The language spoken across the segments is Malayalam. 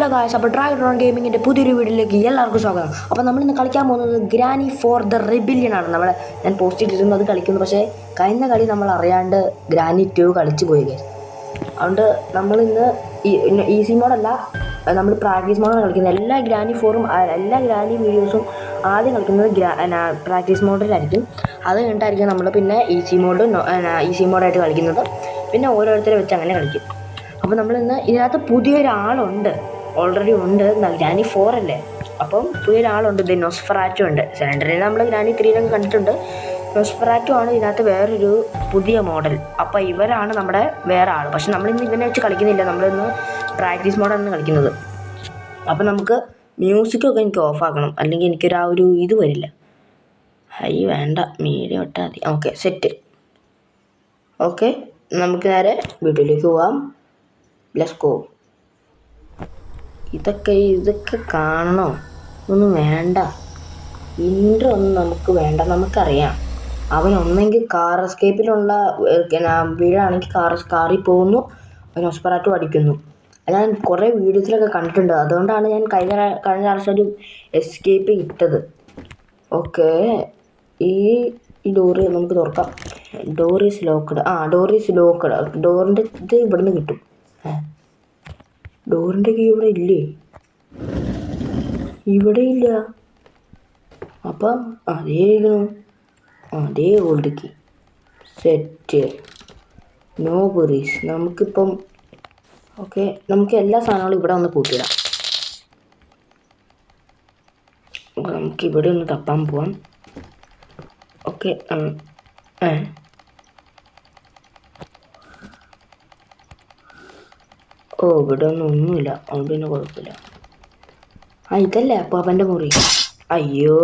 ഹലോ ഗായ്സ്, അപ്പോൾ ഡ്രാഗൺ ഗെയിമിങ്ങിൻ്റെ പുതിയൊരു വീഡിയോയിലേക്ക് എല്ലാവർക്കും സ്വാഗതം. അപ്പോൾ നമ്മളിന്ന് കളിക്കാൻ പോകുന്നത് ഗ്രാനി ഫോർ ദ റിബില്യൺ ആണ്. ഞാൻ പോസ്റ്റ് ഇട്ടിരുന്നു അത് കളിക്കുന്നു. പക്ഷേ കഴിഞ്ഞ കളി നമ്മൾ അറിയാണ്ട് ഗ്രാനി 2 കളിച്ചു പോയി ഗൈസ്. അതുകൊണ്ട് നമ്മളിന്ന് ഈസി മോഡല്ല, നമ്മൾ പ്രാക്ടീസ് മോഡാണ് കളിക്കുന്നത്. എല്ലാ ഗ്രാനി 4ഉം എല്ലാ ഗ്രാനി വീഡിയോസും ആദ്യം കളിക്കുന്നത് പ്രാക്ടീസ് മോഡിലായിരിക്കും. അത് കഴിഞ്ഞിട്ടായിരിക്കും നമ്മൾ പിന്നെ ഈസി മോഡായിട്ട് കളിക്കുന്നത്. പിന്നെ ഓരോരുത്തരെ വെച്ച് അങ്ങനെ കളിക്കും. അപ്പോൾ നമ്മളിന്ന് ഇതിനകത്ത് പുതിയൊരാളുണ്ട്, ഓൾറെഡി ഉണ്ട്. ഗ്രാനി 4 അല്ലേ, അപ്പം പുതിയൊരാളുണ്ട്. ഇത് നൊസ്ഫെറാറ്റു ഉണ്ട്. സിലിണ്ടറിൽ നമ്മൾ ഗ്രാനി 3 കണ്ടിട്ടുണ്ട്. നൊസ്ഫെറാറ്റു ആണ് ഇതിനകത്ത് വേറൊരു പുതിയ മോഡൽ. അപ്പോൾ ഇവരാണ് നമ്മുടെ വേറെ ആൾ. പക്ഷെ നമ്മളിന്ന് ഇവനെ വെച്ച് കളിക്കുന്നില്ല, നമ്മളിന്ന് പ്രാക്ടീസ് മോഡാണ് കളിക്കുന്നത്. അപ്പോൾ നമുക്ക് മ്യൂസിക്കൊക്കെ എനിക്ക് ഓഫാക്കണം, അല്ലെങ്കിൽ എനിക്കൊരു ഇത് വരില്ല. ഹൈ വേണ്ട, മീഡിയം ഇട്ടാൽ മതി. Okay, set. ഓക്കെ, നമുക്ക് നേരെ വീട്ടിലേക്ക് പോവാം. Let's go. ഇതൊക്കെ കാണണോ? ഒന്നും വേണ്ട, ഇൻട്രോ ഒന്നും നമുക്ക് വേണ്ട. നമുക്കറിയാം അവൻ ഒന്നെങ്കിൽ കാർ എസ്കേപ്പിലുള്ള വീടാണെങ്കിൽ കാറിൽ പോകുന്നു, അവൻ നൊസ്ഫെറാറ്റു അടിക്കുന്നു. ഞാൻ കുറേ വീഡിയോസിലൊക്കെ കണ്ടിട്ടുണ്ട്. അതുകൊണ്ടാണ് ഞാൻ കഴിഞ്ഞ പ്രാവശ്യം ഒരു എസ്കേപ്പ് ഇട്ടത്. ഓക്കെ, ഈ ഡോറ് നമുക്ക് തുറക്കാം. Door is locked. Door is locked. ഡോറിൻ്റെ ഇത് ഇവിടുന്ന് കിട്ടും. ഡോറിൻ്റെ കീ ഇവിടെ ഇല്ലേ? ഇവിടെ ഇല്ല. അപ്പം അതേ ഇരിക്കണു, അതേ old key. Set, no worries. നമുക്കിപ്പം ഓക്കെ, നമുക്ക് എല്ലാ സാധനങ്ങളും ഇവിടെ ഒന്ന് കൂട്ടിയിടാം. നമുക്കിവിടെ ഒന്ന് തപ്പാൻ പോവാം. ഓക്കെ, ഇവിടെ ഒന്നുമില്ല, അതുകൊണ്ട് പിന്നെ കുഴപ്പമില്ല. ഇതല്ലേ അപ്പാപ്പൻ്റെ മുറി? അയ്യോ,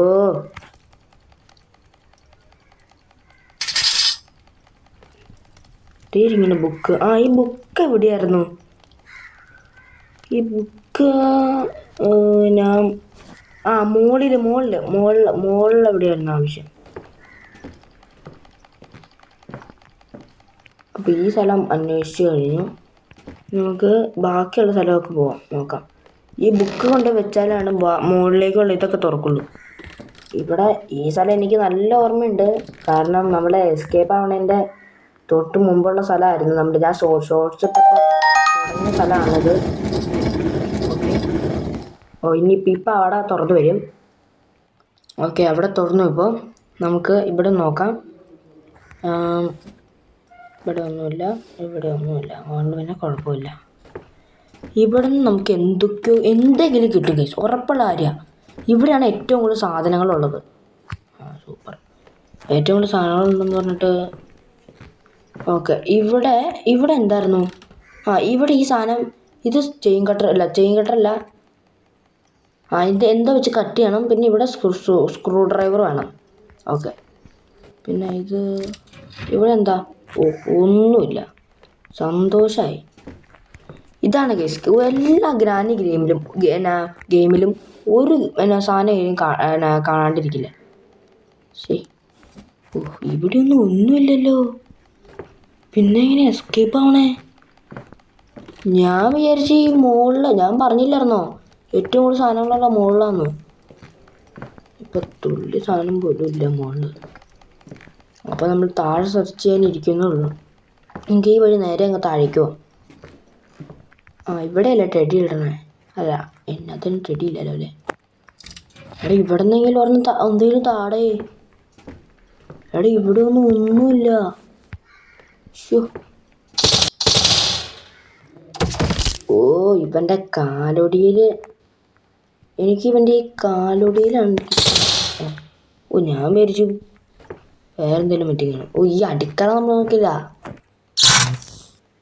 ഇങ്ങനെ ബുക്ക്. ഈ ബുക്ക് എവിടെയായിരുന്നു? ഈ ബുക്ക് ഞാൻ മുകളിൽ എവിടെയായിരുന്നു ആവശ്യം? അപ്പോൾ ഈ സ്ഥലം അന്വേഷിച്ച് കഴിഞ്ഞു. നമുക്ക് ബാക്കിയുള്ള സ്ഥലമൊക്കെ നോക്കാം. ഈ ബുക്ക് കൊണ്ട് വെച്ചാലാണ് മുകളിലേക്കുള്ള ഇതൊക്കെ തുറക്കുള്ളൂ. ഇവിടെ ഈ സ്ഥലം എനിക്ക് നല്ല ഓർമ്മയുണ്ട്, കാരണം നമ്മളെ എസ്കേപ്പ് ആവണതിൻ്റെ തൊട്ട് മുമ്പുള്ള സ്ഥലമായിരുന്നു. ഞാൻ ഷോർട്സ് ഇട്ടപ്പോൾ തുടങ്ങിയ സ്ഥലമാണിത്. ഓക്കെ, ഇപ്പം അവിടെ തുറന്നു വരും. ഓക്കെ, അവിടെ തുറന്നു. ഇപ്പോൾ നമുക്ക് ഇവിടെ നോക്കാം. ഇവിടെ ഒന്നുമില്ല. അതുകൊണ്ട് പിന്നെ കുഴപ്പമില്ല. ഇവിടെ നിന്ന് നമുക്ക് എന്തെങ്കിലും കിട്ടും ഗൈസ്, ഉറപ്പുള്ള കാര്യമാണ്. ഇവിടെയാണ് ഏറ്റവും കൂടുതൽ സാധനങ്ങളുള്ളത്. സൂപ്പർ, ഏറ്റവും കൂടുതൽ സാധനങ്ങളുണ്ടെന്ന് പറഞ്ഞിട്ട്. ഓക്കെ, ഇവിടെ എന്തായിരുന്നു? ഇവിടെ ഈ സാധനം, ഇത് ചെയിൻ കട്ടറല്ല. ഇത് എന്താ വെച്ച് കട്ട് ചെയ്യണം. പിന്നെ ഇവിടെ സ്ക്രൂ ഡ്രൈവർ വേണം. ഓക്കെ, പിന്നെ ഇവിടെ എന്താ? ഒന്നുമില്ല. സന്തോഷമായി. ഇതാണ് ഗൈസ്, എല്ലാ ഗ്രാനി ഗെയിമിലും ഒരു സാധനം കാണാണ്ടിരിക്കില്ല. ശരി, ഇവിടെ ഒന്നുമില്ലല്ലോ. പിന്നെ എങ്ങനെ എസ്കേപ്പ് ആവണേ? ഞാൻ വിചാരിച്ചു ഈ മുകളിൽ, ഞാൻ പറഞ്ഞില്ലായിരുന്നോ ഏറ്റവും കൂടുതൽ സാധനങ്ങളുള്ള മുകളിലാന്ന്. ഇപ്പം തുള്ളി സാധനം പോലും ഇല്ല മുകളിൽ. അപ്പോൾ നമ്മൾ താഴെ സെർച്ച് ചെയ്യാനിരിക്കുന്നുള്ളൂ. എനിക്ക് ഈ വഴി നേരെ അങ്ങ് താഴേക്കോ. ഇവിടെയല്ലേ ടെഡി ഇടണേ? അല്ല, എന്നതിന് ടെഡി ഇല്ലല്ലോ അല്ലേ? ഇവിടെ നിന്നെങ്കിലും എന്തെങ്കിലും താടേ. ഇവിടെ ഒന്നുമില്ല. ഇവൻ്റെ കാലൊടിയിൽ, ഇവൻ്റെ ഈ കാലൊടിയിലാണ്. ഞാൻ വിചാരിച്ചു വേറെന്തെങ്കിലും പറ്റിക്കണം. ഈ അടിക്കട നമ്മൾ നോക്കില്ല.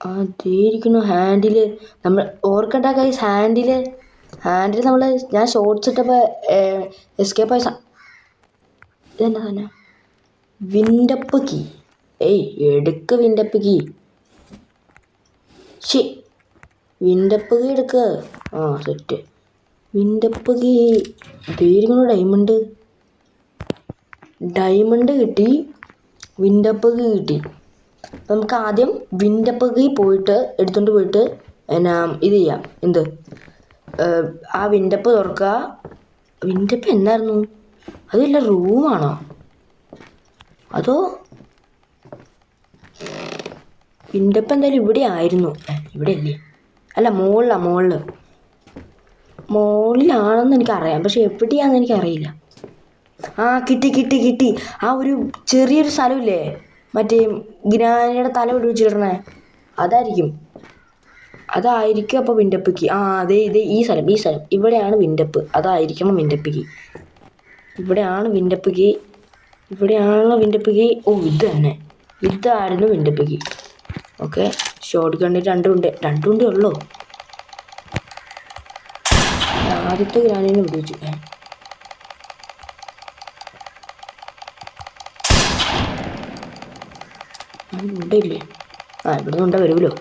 അതേയിരിക്കുന്നു ഹാൻഡിൽ. നമ്മൾ ഓർക്കണ്ട ഗൈസ്, ഹാൻഡിൽ നമ്മൾ ഞാൻ ഷോർട്സ് ഇട്ടപ്പോൾ എസ്കേപ്പ് ആയ ഇതെന്താ തന്നെ? Wind up key. എടുക്ക് വിൻഡപ്പ് കീ. വിൻഡപ്പ് കീ എടുക്ക്. സെറ്റ്. Wind up key. ഇതേയിരിക്കുന്നു ഡയമണ്ട് കിട്ടി, വിൻഡപ്പ് കീ കിട്ടി. നമുക്ക് ആദ്യം വിൻഡപ്പ് കീ എടുത്തുകൊണ്ട് പോയിട്ട് ഇത് ചെയ്യാം. ആ വിൻഡപ്പ് തുറക്കുക. വിൻഡപ്പ് എന്നായിരുന്നു? അതല്ല റൂമാണോ അതോ വിൻഡപ്പ്? എന്തായാലും ഇവിടെ ആയിരുന്നു. ഇവിടെ അല്ലേ? അല്ല, മുകളിലാണെന്ന് എനിക്കറിയാം, പക്ഷെ എവിടെയാണെന്ന് എനിക്കറിയില്ല. ആ കിട്ടി. ആ ഒരു ചെറിയൊരു സ്ഥലമില്ലേ, മറ്റേ ഗ്രാനിയുടെ തല പിടിച്ചിടണേ, അതായിരിക്കും. അപ്പോൾ വിൻഡപ്പിക്ക് അതെ ഈ സ്ഥലം ഇവിടെയാണ് വിൻഡപ്പ്. അതായിരിക്കണം വിൻഡപ്പിക്ക്. ഇവിടെയാണ് വിൻഡപ്പിക്ക്. ഓ, ഇത് തന്നെ, ഇതായിരുന്നു വിൻഡപ്പിക്ക്. ഓക്കെ, ഷോട്ട് ഗണ്ണിൽ രണ്ടുണ്ടേ ഉള്ളൂ. ആദ്യത്തെ ഗ്രാനീനെ ഉപയോഗിച്ചു. ഉണ്ടല്ലേ? ഇവിടെ നിന്ന് വരുമല്ലോ.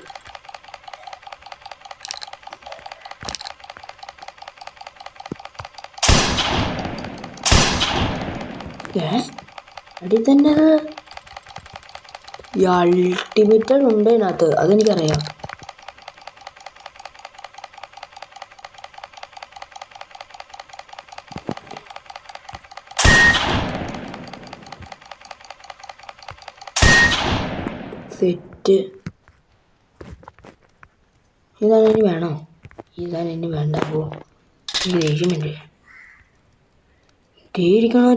അടി തന്നെ ഈ അൾട്ടിമേറ്റഡ് ഉണ്ട് അതിനകത്ത്, അതെനിക്കറിയാം. സെറ്റ്. ഇതാണ് ഇനി വേണോ? ഇതാണ് ഇനി വേണ്ട. പോ, ദേഷ്യമില്ലേ? ഇരിക്കണോ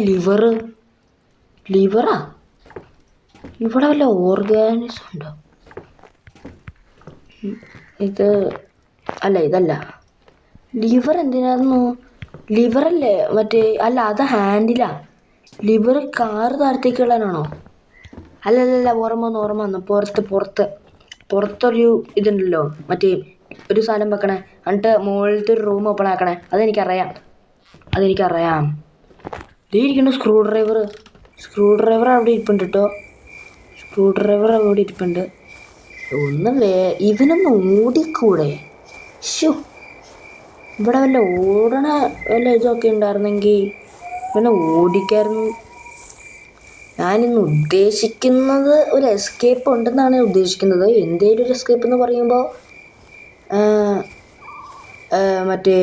ലിവറാ? ഇവിടെ വല്ല ഓർഗാനിസം ഉണ്ടോ? ഇതല്ല. ലിവർ എന്തിനായിരുന്നു? ലിവറല്ലേ മറ്റേ? അല്ല, അത് ഹാൻഡിലാ. Liver car താഴത്തേക്കുള്ളതാണോ? അല്ലല്ല, ഓർമ്മ വന്നു. പുറത്തൊരു ഇതുണ്ടല്ലോ, മറ്റേ ഒരു സാധനം വെക്കണേ, എന്നിട്ട് മുകളിലത്തെ ഒരു റൂം ഓപ്പൺ ആക്കണേ. അതെനിക്കറിയാം. ദേ ഇരിക്കുന്നു സ്ക്രൂ ഡ്രൈവർ അവിടെ ഇരിപ്പുണ്ട് കേട്ടോ. ഇവനൊന്ന് ഓടിക്കൂടെ? ഇവിടെ വല്ല ഓടണ വല്ല ഇതൊക്കെ ഉണ്ടായിരുന്നെങ്കിൽ ഇവനെ ഓടിക്കായിരുന്നു. ഞാനിന്ന് ഉദ്ദേശിക്കുന്നത് ഒരു എസ്കേപ്പ് ഉണ്ടെന്നാണ് ഉദ്ദേശിക്കുന്നത്. എന്തേലും ഒരു എസ്കേപ്പ് എന്ന് പറയുമ്പോൾ മറ്റേ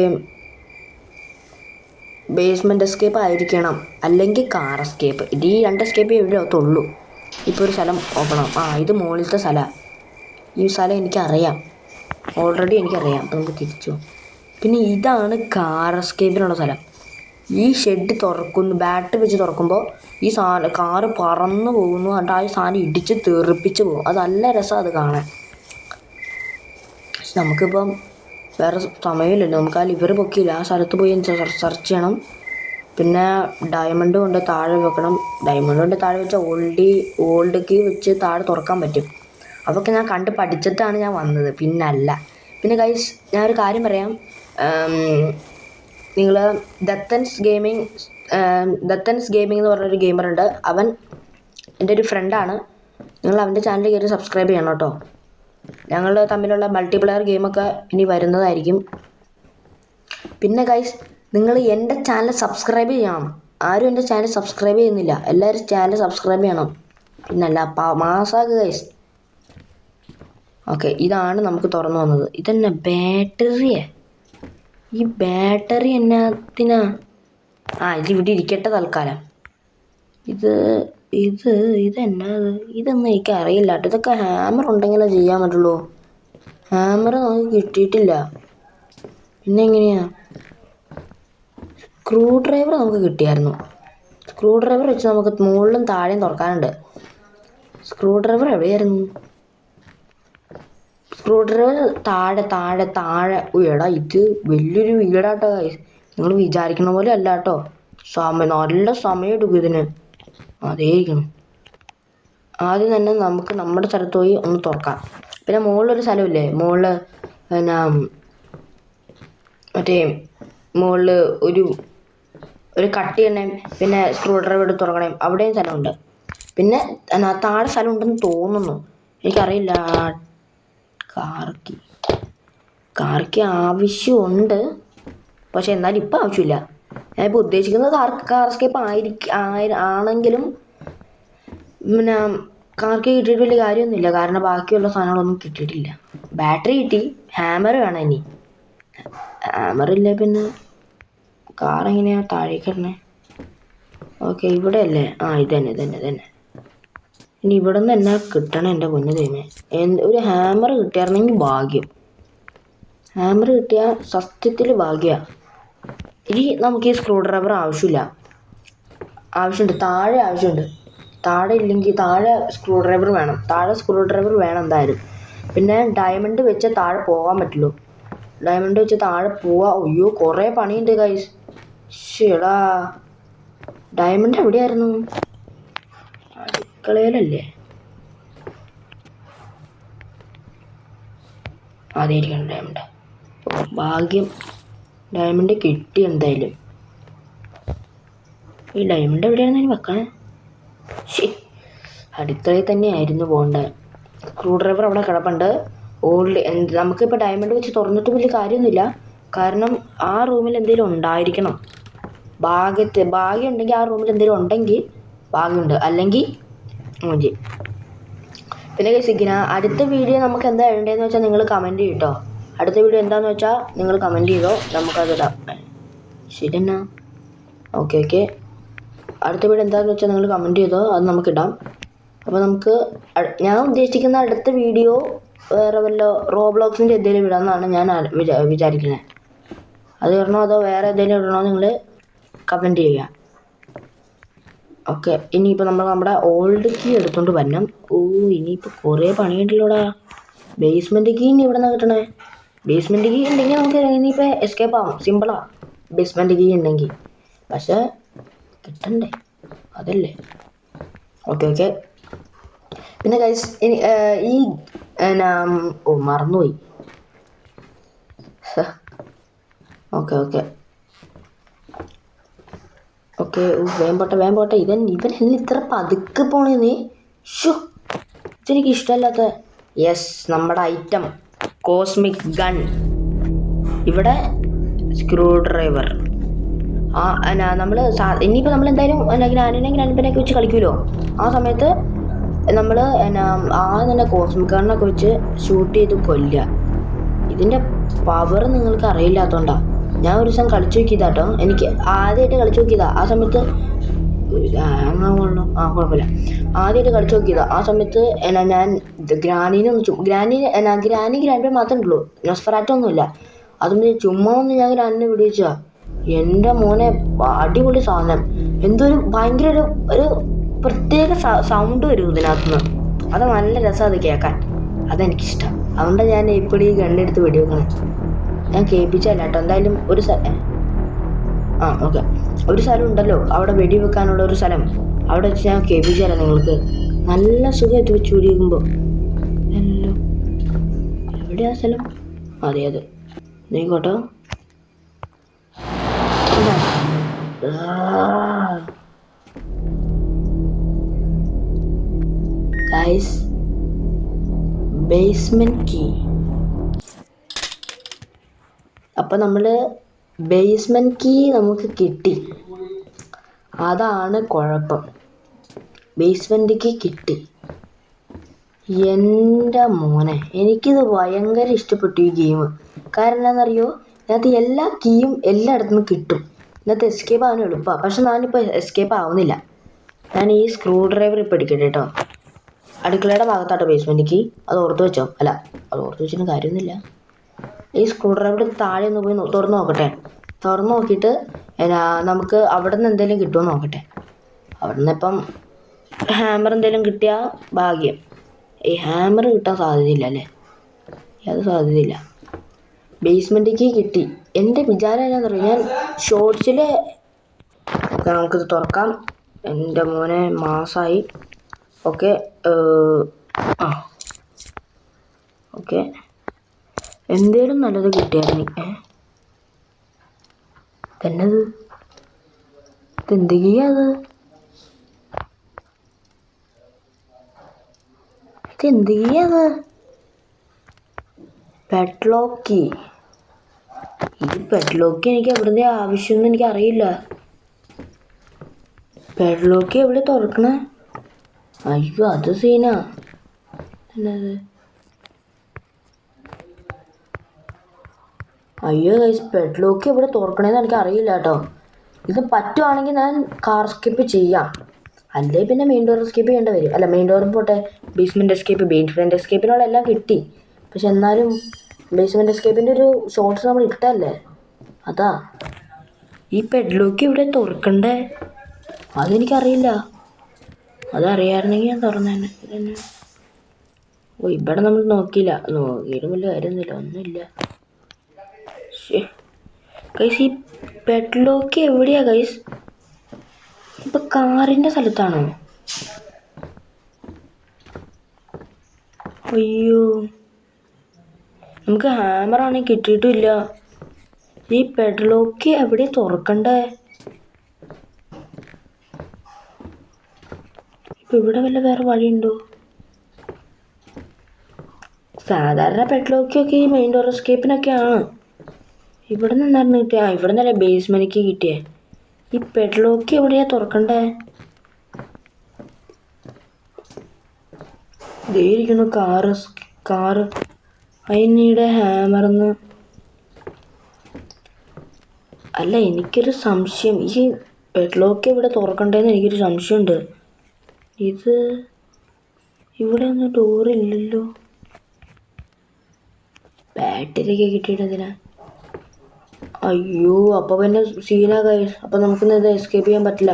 ബേസ്മെൻറ്റ് എസ്കേപ്പ് ആയിരിക്കണം, അല്ലെങ്കിൽ കാർ എസ്കേപ്പ്. ഇത് ഈ 2 എസ്കേപ്പ് എവിടെയത്തുള്ളൂ. ഇപ്പോൾ ഒരു സ്ഥലം ഓപ്പണാവും. ഇത് മുകളിലത്തെ സ്ഥലമാണ്. ഈ സ്ഥലം എനിക്കറിയാം, ഓൾറെഡി എനിക്കറിയാം. അപ്പോൾ നമുക്ക് തിരിച്ചു. പിന്നെ ഇതാണ് കാർ എസ്കേപ്പിനുള്ള സ്ഥലം. ഈ ഷെഡ് ബാറ്ററി വെച്ച് തുറക്കുമ്പോൾ ഈ കാറ് പറന്നു പോകുന്നു. എന്നിട്ട് ആ സാധനം ഇടിച്ച് തെറിപ്പിച്ച് പോകും. അത് നല്ല രസമാണ് അത് കാണാൻ. പക്ഷെ നമുക്കിപ്പം വേറെ സമയമില്ലല്ലോ. നമുക്ക് ആ ലിവർ പൊക്കിയില്ല. ആ സ്ഥലത്ത് പോയി സെർച്ച് ചെയ്യണം. പിന്നെ ഡയമണ്ട് കൊണ്ട് താഴെ വെക്കണം. ഡയമണ്ട് കൊണ്ട് താഴെ വെച്ചാൽ ഓൾഡ് കീ വെച്ച് താഴെ തുറക്കാൻ പറ്റും. അതൊക്കെ ഞാൻ കണ്ട് പഠിച്ചിട്ടാണ് ഞാൻ വന്നത്, പിന്നല്ല. പിന്നെ ഗൈസ്, ഞാനൊരു കാര്യം പറയാം. നിങ്ങൾ ദത്തൻസ് ഗെയിമിംഗ് എന്ന് പറഞ്ഞൊരു ഗെയിമറുണ്ട്. അവൻ എൻ്റെ ഒരു ഫ്രണ്ടാണ്. നിങ്ങൾ അവൻ്റെ ചാനൽ കയറി സബ്സ്ക്രൈബ് ചെയ്യണം കേട്ടോ. ഞങ്ങൾ തമ്മിലുള്ള മൾട്ടിപ്ലെയർ ഗെയിമൊക്കെ ഇനി വരുന്നതായിരിക്കും. പിന്നെ ഗൈസ്, നിങ്ങൾ എൻ്റെ ചാനൽ സബ്സ്ക്രൈബ് ചെയ്യണം. ആരും എൻ്റെ ചാനൽ സബ്സ്ക്രൈബ് ചെയ്യുന്നില്ല. എല്ലാവരും ചാനൽ സബ്സ്ക്രൈബ് ചെയ്യണം. പിന്നല്ല, മാസാക്ക് ഗൈസ്. ഓക്കെ, ഇതാണ് നമുക്ക് തുറന്നു വന്നത്. ഇതെന്നെ ബാറ്ററിയെ? ഈ ബാറ്ററി എന്നാത്തിനാ? ഇതിവിടെ ഇരിക്കട്ടെ തൽക്കാലം. ഇതെന്നാ? ഇതൊന്നും എനിക്ക് അറിയില്ല കേട്ടോ. ഇതൊക്കെ ഹാമർ ഉണ്ടെങ്കിലേ ചെയ്യാൻ പറ്റുള്ളൂ. ഹാമർ നമുക്ക് കിട്ടിയിട്ടില്ല. പിന്നെ എങ്ങനെയാ? സ്ക്രൂ ഡ്രൈവർ നമുക്ക് കിട്ടിയായിരുന്നു. സ്ക്രൂ ഡ്രൈവർ വെച്ച് നമുക്ക് മുകളിലും താഴെയും തുറക്കാനുണ്ട്. സ്ക്രൂ ഡ്രൈവർ എവിടെയായിരുന്നു? സ്ക്രൂ ഡ്രൈവർ താഴെ. എടാ, ഇത് വലിയൊരു വീടാട്ടോ. നിങ്ങൾ വിചാരിക്കുന്ന പോലെ അല്ല കേട്ടോ. നല്ല സമയം എടുക്കും ഇതിന്. അതേയിരിക്കണം. ആദ്യം തന്നെ നമുക്ക് നമ്മുടെ സ്ഥലത്ത് പോയി ഒന്ന് തുറക്കാം. പിന്നെ മുകളിലൊരു സ്ഥലമില്ലേ, പിന്നെ മറ്റേ മുകളിൽ ഒരു കട്ടി എണ്ണയും പിന്നെ സ്ക്രൂ ഡ്രൈവർ എടുത്ത് തുറക്കണേ, അവിടെയും സ്ഥലമുണ്ട്. പിന്നെ താഴെ സ്ഥലം ഉണ്ടെന്ന് തോന്നുന്നു, എനിക്കറിയില്ല. കാർക്ക് ആവശ്യമുണ്ട്, പക്ഷെ എന്നാലും ഇപ്പം ആവശ്യമില്ല. ഞാനിപ്പോൾ ഉദ്ദേശിക്കുന്നത് കാർ എസ്കേപ്പ് ആണെങ്കിലും പിന്നെ കാർക്ക് കിട്ടിയിട്ട് വലിയ കാര്യമൊന്നുമില്ല. കാരണം ബാക്കിയുള്ള സാധനങ്ങളൊന്നും കിട്ടിയിട്ടില്ല. ബാറ്ററി കിട്ടി, ഹാമർ വേണം ഇനി. ഹാമറില്ലേ പിന്നെ കാർ എങ്ങനെയാണ് താഴേക്ക് ഇടണേ? ഓക്കെ ഇവിടെ അല്ലേ? ഇതന്നെ. ഇനി ഇവിടെ നിന്ന് എന്നാ കിട്ടണം എൻ്റെ പൊന്നു ദൈവമേ. ഒരു ഹാമർ കിട്ടിയായിരുന്നെങ്കിൽ ഭാഗ്യം. ഹാമർ കിട്ടിയാൽ സത്യത്തിൽ ഭാഗ്യമാണ്. ഇനി നമുക്ക് ഈ സ്ക്രൂ ഡ്രൈവർ ആവശ്യമുണ്ട്. താഴെ ആവശ്യമുണ്ട്. താഴെ ഇല്ലെങ്കിൽ താഴെ സ്ക്രൂ ഡ്രൈവർ വേണം എന്തായാലും. പിന്നെ ഡയമണ്ട് വെച്ച് താഴെ പോകാൻ പറ്റുള്ളൂ. ഡയമണ്ട് വെച്ച് താഴെ പോവാ. അയ്യോ കുറേ പണിയുണ്ട് ഗൈസ്. ശരിടാ, ഡയമണ്ട് എവിടെയായിരുന്നു? അടുക്കളയിലല്ലേ? അതായിരിക്കണം ഡയമണ്ട്. ഭാഗ്യം, ഡയമണ്ട് കിട്ടി എന്തായാലും. ഈ ഡയമണ്ട് എവിടെയാണെന്ന് വെക്കാൻ? അടുക്കളയിൽ തന്നെയായിരുന്നു പോകേണ്ടത്. സ്ക്രൂ ഡ്രൈവർ അവിടെ കിടപ്പുണ്ട്. നമുക്കിപ്പോൾ ഡയമണ്ട് വെച്ച് തുറന്നിട്ട് വലിയ കാര്യമൊന്നുമില്ല. കാരണം ആ റൂമിൽ എന്തെങ്കിലും ഉണ്ടായിരിക്കണം. ഭാഗ്യം ഉണ്ടെങ്കിൽ ആ റൂമിൽ എന്തെങ്കിലും ഉണ്ടെങ്കിൽ ഭാഗ്യമുണ്ട്, അല്ലെങ്കിൽ മതി. പിന്നെ അടുത്ത വീഡിയോ നമുക്ക് എന്താ വേണ്ടതെന്ന് വെച്ചാൽ നിങ്ങൾ കമൻറ്റ് ചെയ്യട്ടോ. അടുത്ത വീഡിയോ എന്താണെന്ന് വെച്ചാൽ നിങ്ങൾ കമൻറ്റ് ചെയ്തോ, നമുക്കതിടാം. ശരി എന്നാ? ഓക്കെ. അടുത്ത വീഡിയോ എന്താണെന്ന് വെച്ചാൽ നിങ്ങൾ കമൻറ്റ് ചെയ്തോ, അത് നമുക്കിടാം. അപ്പോൾ ഞാൻ ഉദ്ദേശിക്കുന്ന അടുത്ത വീഡിയോ വേറെ വല്ല റോബ്ലോക്സിൻ്റെ എന്തെങ്കിലും ഇടാമെന്നാണ് ഞാൻ വിചാരിക്കുന്നത്. അത് ഇടണോ അതോ വേറെ എന്തെങ്കിലും ഇടണോ നിങ്ങൾ കമൻറ്റ് ചെയ്യുക. ഓക്കെ, ഇനിയിപ്പോൾ നമ്മുടെ ഓൾഡ് കീ എടുത്തുകൊണ്ട് വരണം. ഇനിയിപ്പോൾ കുറേ പണിയുണ്ടല്ലോടാ. ബേസ്മെൻറ്റ് കീ ഇനി ഇവിടെ നിന്ന് കിട്ടണേ. ബേസ്മെൻറ്റ് കീ ഉണ്ടെങ്കിൽ നമുക്ക് ഇനിയിപ്പോൾ എസ്കേപ്പ് ആവും. സിമ്പിളാണ് ബേസ്മെൻറ്റ് കീ ഉണ്ടെങ്കിൽ. പക്ഷേ കിട്ടണ്ടേ, അതല്ലേ. ഓക്കെ. പിന്നെ ഗൈസ് ഈ മറന്നുപോയി. ഓക്കെ വേഗം പോട്ടെ. ഇവൻ ഇത്ര പതുക്കെ പോണേന്ന്. ഇതെനിക്ക് ഇഷ്ടമല്ലാത്ത. യെസ്, നമ്മുടെ ഐറ്റം കോസ്മിക് ഗൺ. ഇവിടെ സ്ക്രൂ ഡ്രൈവർ. ഇനിയിപ്പോൾ നമ്മൾ എന്തായാലും ഗ്രാൻഡിനെയൊക്കെ വെച്ച് കളിക്കുമല്ലോ. ആ സമയത്ത് നമ്മൾ തന്നെ കോസ്മിക് ഗണ്ണൊക്കെ വെച്ച് ഷൂട്ട് ചെയ്ത് കൊല്ലുക. ഇതിൻ്റെ പവർ നിങ്ങൾക്ക് അറിയില്ലാത്തതുകൊണ്ടാണ്. ഞാൻ ഒരു ദിവസം കളിച്ചു നോക്കിയതാട്ടോ. എനിക്ക് ആദ്യമായിട്ട് കളിച്ചു നോക്കിയതാ. ആ സമയത്ത് കുഴപ്പമില്ല. ആദ്യമായിട്ട് കളിച്ചു നോക്കിയതാ. ആ സമയത്ത് ഞാൻ ഗ്രാൻഡ് മാത്രമേ ഉള്ളൂ. നൊസ്ഫെറാറ്റൊന്നുമില്ല. അതുകൊണ്ട് ചുമ്മാ ഒന്ന് ഞാൻ ഗ്രാൻഡിനെ വിടിയിച്ചാ. എൻ്റെ മോനെ അടിപൊളി സാധനം. എന്തൊരു ഭയങ്കര ഒരു പ്രത്യേക സൗണ്ട് വരും ഇതിനകത്തുനിന്ന്. അത് നല്ല രസമാണ് അത് കേൾക്കാൻ. അതെനിക്കിഷ്ടം. അതുകൊണ്ടാണ് ഞാൻ എപ്പോഴും ഈ ഗണ്ണെടുത്ത് വെടിവെക്കണം. ഞാൻ കേൾപ്പിച്ചല്ല കേട്ടോ. എന്തായാലും ഓക്കെ, ഒരു സ്ഥലം ഉണ്ടല്ലോ അവിടെ വെടിവെക്കാനുള്ള ഒരു സ്ഥലം. അവിടെ വെച്ച് ഞാൻ കേൾപ്പിച്ചു തരാം നിങ്ങൾക്ക്. നല്ല സുഖമായിട്ട് വെച്ച് വെടിവെക്കുമ്പോൾ. എവിടെയാ സ്ഥലം? അതെ നീക്കോട്ടോ. Guys, basement key. അപ്പോൾ നമ്മൾ ബേസ്മെൻറ്റ് കീ നമുക്ക് കിട്ടി. അതാണ് കുഴപ്പം. ബേസ്മെൻറ്റ് കീ കിട്ടി. എൻ്റെ മോനെ, എനിക്കിത് ഭയങ്കര ഇഷ്ടപ്പെട്ടു ഈ ഗെയിം. കാരണം എന്താണെന്നറിയോ? ഇതിനകത്ത് എല്ലാ കീയും എല്ലായിടത്തുനിന്നും കിട്ടും. ഇതിനകത്ത് എസ്കേപ്പ് ആവാൻ എളുപ്പമാണ്. പക്ഷെ ഞാനിപ്പോൾ എസ്കേപ്പ് ആവുന്നില്ല. ഞാൻ ഈ സ്ക്രൂ ഡ്രൈവർ ഇപ്പോൾ എടുക്കട്ടെ കേട്ടോ. അടുക്കളയുടെ ഭാഗത്താട്ടോ ബേസ്മെൻറ്റ് കീ. അത് ഓർത്ത് വെച്ചോ. അത് ഓർത്ത് വെച്ചിട്ട് കാര്യമൊന്നുമില്ല. ഈ സ്ക്രൂ ഡ്രൈവർ താഴെ ഒന്ന് പോയി തുറന്ന് നോക്കട്ടെ. തുറന്ന് നോക്കിയിട്ട് നമുക്ക് അവിടെ നിന്ന് എന്തെങ്കിലും കിട്ടുമോ നോക്കട്ടെ. അവിടെ നിന്ന് ഇപ്പം ഹാമർ എന്തെങ്കിലും കിട്ടിയാൽ ഭാഗ്യം. ഈ ഹാമർ കിട്ടാൻ സാധ്യതയില്ല അല്ലേ? അത് സാധ്യതയില്ല. ബേസ്മെൻറ്റ് കീ കിട്ടി. എൻ്റെ വിചാരം എന്നാന്ന് പറയുക, ഞാൻ ഷോർട്സിൽ നമുക്കിത് തുറക്കാം. എൻ്റെ മോനെ മാസമായി. ഓക്കെ ഓക്കെ, എന്തേലും നല്ലത് കിട്ടിയായിരുന്നു. തന്നത് ഇതെന്ത് കീയാ? ഇതെന്ത് കീയാ? പെഡ്ലോക്ക് കീ. ഈ പെഡ്ലോക്ക് എനിക്ക് എവിടുത്തെ ആവശ്യമെന്ന് എനിക്ക് അറിയില്ല. പെഡ്ലോക്ക് എവിടെ തുറക്കണേ? അയ്യോ, അത് സീനാ. എന്നത് അയ്യോ ഗൈസ്, പെഡ്ലോക്ക് ഇവിടെ തുറക്കണേന്ന് എനിക്ക് അറിയില്ല കേട്ടോ. ഇത് പറ്റുവാണെങ്കിൽ ഞാൻ കാർ സ്കിപ്പ് ചെയ്യാം, അല്ലേ പിന്നെ മെയിൻ ഡോർ എസ്കേപ്പ് ചെയ്യേണ്ടി വരും. അല്ല, മെയിൻ ഡോറും പോട്ടെ, ബേസ്മെൻറ്റ് എസ്കേപ്പ്, ബേസ്മെൻറ്റ് എസ്കേപ്പിനുള്ള എല്ലാം കിട്ടി. പക്ഷെ എന്നാലും ബേസ്മെൻറ്റ് എസ്കേപ്പിൻ്റെ ഒരു ഷോർട്സ് നമ്മൾ ഇട്ടല്ലേ, അതാ. ഈ പെഡ്ലോക്ക് ഇവിടെ തുറക്കണ്ടേ അതെനിക്കറിയില്ല. അതറിയാമായിരുന്നെങ്കിൽ ഞാൻ തുറന്നേനെ. ഇതന്നെ ഇവിടെ നമ്മൾ നോക്കിയിട്ടും വലിയ കാര്യമൊന്നുമില്ല, ഒന്നുമില്ല. ഗൈസ്, ഈ പെഡ്ലോക്ക് എവിടെയാ ഗൈസ്? ഇപ്പൊ കാറിന്റെ സ്ഥലത്താണോ? അയ്യോ, നമുക്ക് ഹാമർ ആണെങ്കിൽ കിട്ടിയിട്ടില്ല. ഈ പെഡ്ലോക്ക് എവിടെ തുറക്കണ്ടേ? ഇപ്പൊ ഇവിടെ വല്ല വേറെ വഴിയുണ്ടോ? സാധാരണ പെഡ്ലോക്കൊക്കെ ഈ മെയിൻ ഡോർ എസ്കേപ്പിനൊക്കെയാണ്. ഇവിടെ നിന്നായിരുന്നു കിട്ടിയ. ഇവിടെ നിന്നല്ലേ ബേസ്മെന്റിലേക്ക് കിട്ടിയേ. ഈ പെഡ്ലോക്ക് എവിടെയാ തുറക്കണ്ടേ? ഇരിക്കുന്നു കാറ്. അതിനിടെ ഹാമർന്ന്. അല്ല, എനിക്കൊരു സംശയം. ഈ പെഡ്ലോക്ക് എവിടെ തുറക്കണ്ടേന്ന് എനിക്കൊരു സംശയമുണ്ട്. ഇവിടെ ഒന്നും ഡോറില്ലല്ലോ. ബാറ്ററിയൊക്കെ കിട്ടിയിട്ടെന്തിനാ? അയ്യോ, അപ്പോൾ പിന്നെ സീനാ ഗൈസ്. അപ്പോൾ നമുക്കിന്ന് ഇത് എസ്കേപ്പ് ചെയ്യാൻ പറ്റില്ല.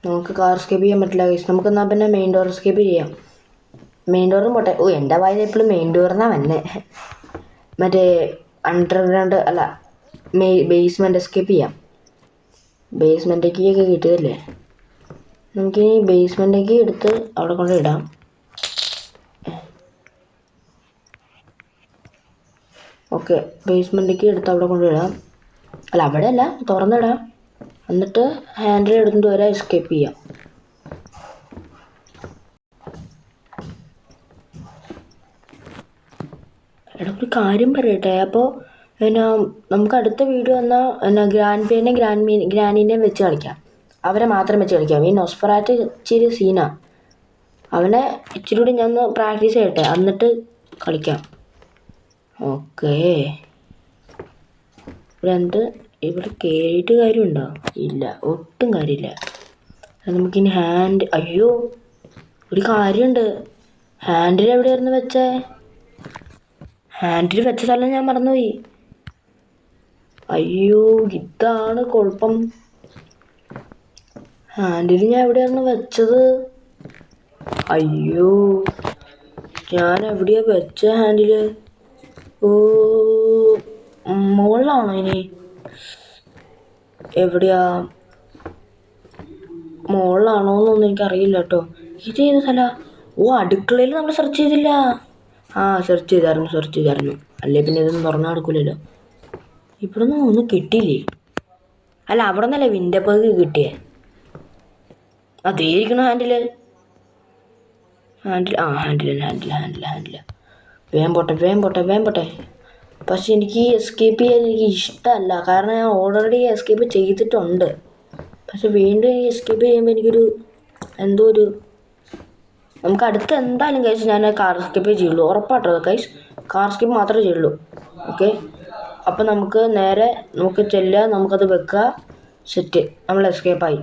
നമുക്ക് കാർ എസ്കേപ്പ് ചെയ്യാൻ പറ്റില്ല ഗൈസ്. നമുക്കെന്നാൽ പിന്നെ മെയിൻ ഡോർ എസ്കേപ്പ് ചെയ്യാം. മെയിൻ ഡോറും പോട്ടെ. എൻ്റെ വായിൽ എപ്പോഴും മെയിൻ ഡോറിനാണ് വന്നെ. മറ്റേ അണ്ടർഗ്രൗണ്ട് അല്ല, ബേസ്മെൻറ്റ് എസ്കേപ്പ് ചെയ്യാം. ബേസ്മെൻറ്റേക്ക് ഒക്കെ കിട്ടിയതല്ലേ. നമുക്കിനി ബേസ്മെൻറ്റേക്ക് എടുത്ത് അവിടെ കൊണ്ട് ഇടാം. ഓക്കെ, ബേസ്മെൻറ്റേക്ക് എടുത്ത് അവിടെ കൊണ്ടിടാം. അല്ല, അവിടെ അല്ല, തുറന്നിടാം. എന്നിട്ട് ഹാൻഡിൽ എടുത്തിട്ട് വരെ എസ്കേപ്പ് ചെയ്യാം. എടാ, ഒരു കാര്യം പറയട്ടെ. അപ്പോൾ പിന്നെ നമുക്ക് അടുത്ത വീഡിയോ എന്നാൽ ഗ്രാൻഡ് പേനെയും ഗ്രാനീനെയും വെച്ച് കളിക്കാം. അവരെ മാത്രം വെച്ച് കളിക്കാം. ഈ നൊസ്ഫെറാറ്റു ഇച്ചിരി സീനാ. അവനെ ഇച്ചിരി കൂടി ഞാൻ ഒന്ന് പ്രാക്ടീസ് ചെയ്യട്ടെ, എന്നിട്ട് കളിക്കാം. ഓക്കേ, ഇവിടെ കയറിയിട്ട് കാര്യമുണ്ടോ? ഇല്ല, ഒട്ടും കാര്യമില്ല. നമുക്കിനി അയ്യോ, ഒരു കാര്യമുണ്ട്. ഹാൻഡിൽ എവിടെയായിരുന്നു വെച്ചേ? ഹാൻഡിൽ വെച്ച സ്ഥലം ഞാൻ മറന്നുപോയി. അയ്യോ, ഇതാണ് കുഴപ്പം. ഹാൻഡിൽ ഞാൻ എവിടെയായിരുന്നു വെച്ചത്? അയ്യോ, ഞാൻ എവിടെയാ വെച്ച ഹാൻഡില്? ഓ, മുകളിലാണോ? ഇനി എവിടെയാ? മുകളിലാണോന്നൊന്നും എനിക്കറിയില്ല കേട്ടോ. ഇത് ഏത് സ്ഥല? ഓ, അടുക്കളയിൽ നമ്മൾ സെർച്ച് ചെയ്തില്ല. സെർച്ച് ചെയ്തായിരുന്നു. അല്ലേ പിന്നെ ഇതൊന്നും തുറന്നാൽ നടക്കൂലല്ലോ. ഇവിടെ നിന്ന് ഒന്നും കിട്ടിയില്ലേ? അല്ല, അവിടെ നിന്നല്ലേ വിൻഡോക്ക് കിട്ടിയേ. അതേയിരിക്കണം ഹാൻഡില്. ഹാൻഡിൽ. വേഗം പോട്ടെ. പക്ഷെ എനിക്ക് എസ്കേപ്പ് ചെയ്യാൻ എനിക്ക് ഇഷ്ടമല്ല. കാരണം ഞാൻ ഓൾറെഡി എസ്കേപ്പ് ചെയ്തിട്ടുണ്ട്. പക്ഷെ വീണ്ടും എസ്കേപ്പ് ചെയ്യുമ്പോൾ എനിക്കൊരു നമുക്ക് അടുത്ത് എന്തായാലും കഴിച്ച് ഞാൻ കാർ എസ്കേപ്പേ ചെയ്യുള്ളൂ. ഉറപ്പാട്ടോ ഗൈസ്, കാർ എസ്കേപ്പ് മാത്രമേ ചെയ്യുള്ളൂ. ഓക്കെ, അപ്പം നമുക്ക് നേരെ ചെല്ലുക, നമുക്കത് വെക്കുക. സെറ്റ്, നമ്മൾ എസ്കേപ്പായി.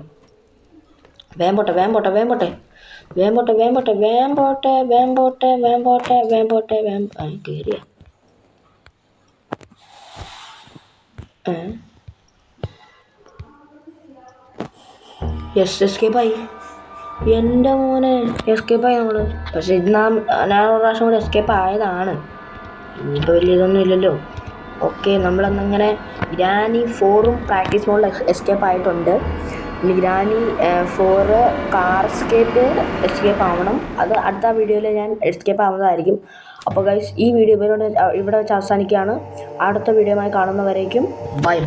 വേഗം പോട്ടെ. കയറിയ എസ്കേപ്പായി. എൻ്റെ മോനെ, എസ്കേപ്പായി നമ്മൾ. പക്ഷെ ഇത് ഞാൻ ഒരു പ്രാവശ്യം കൂടെ എസ്കേപ്പ് ആയതാണ്. ഇനിയിപ്പോൾ വലിയ ഇതൊന്നും ഇല്ലല്ലോ. ഓക്കെ, നമ്മളന്നങ്ങനെ ഗ്രാനി 4ഉം പ്രാക്ടീസ് മോഡിൽ എസ്കേപ്പ് ആയിട്ടുണ്ട്. ഇനി ഗ്രാനി 4 കാർ എസ്കേപ്പ് ആവണം. അത് അടുത്ത വീഡിയോയിൽ ഞാൻ എസ്കേപ്പ് ആവുന്നതായിരിക്കും. അപ്പോൾ ഗൈസ്, ഈ വീഡിയോ ഇവിടെ വെച്ച് അവസാനിക്കുകയാണ്. അടുത്ത വീഡിയോയുമായി കാണുന്നവരേക്കും ബൈ.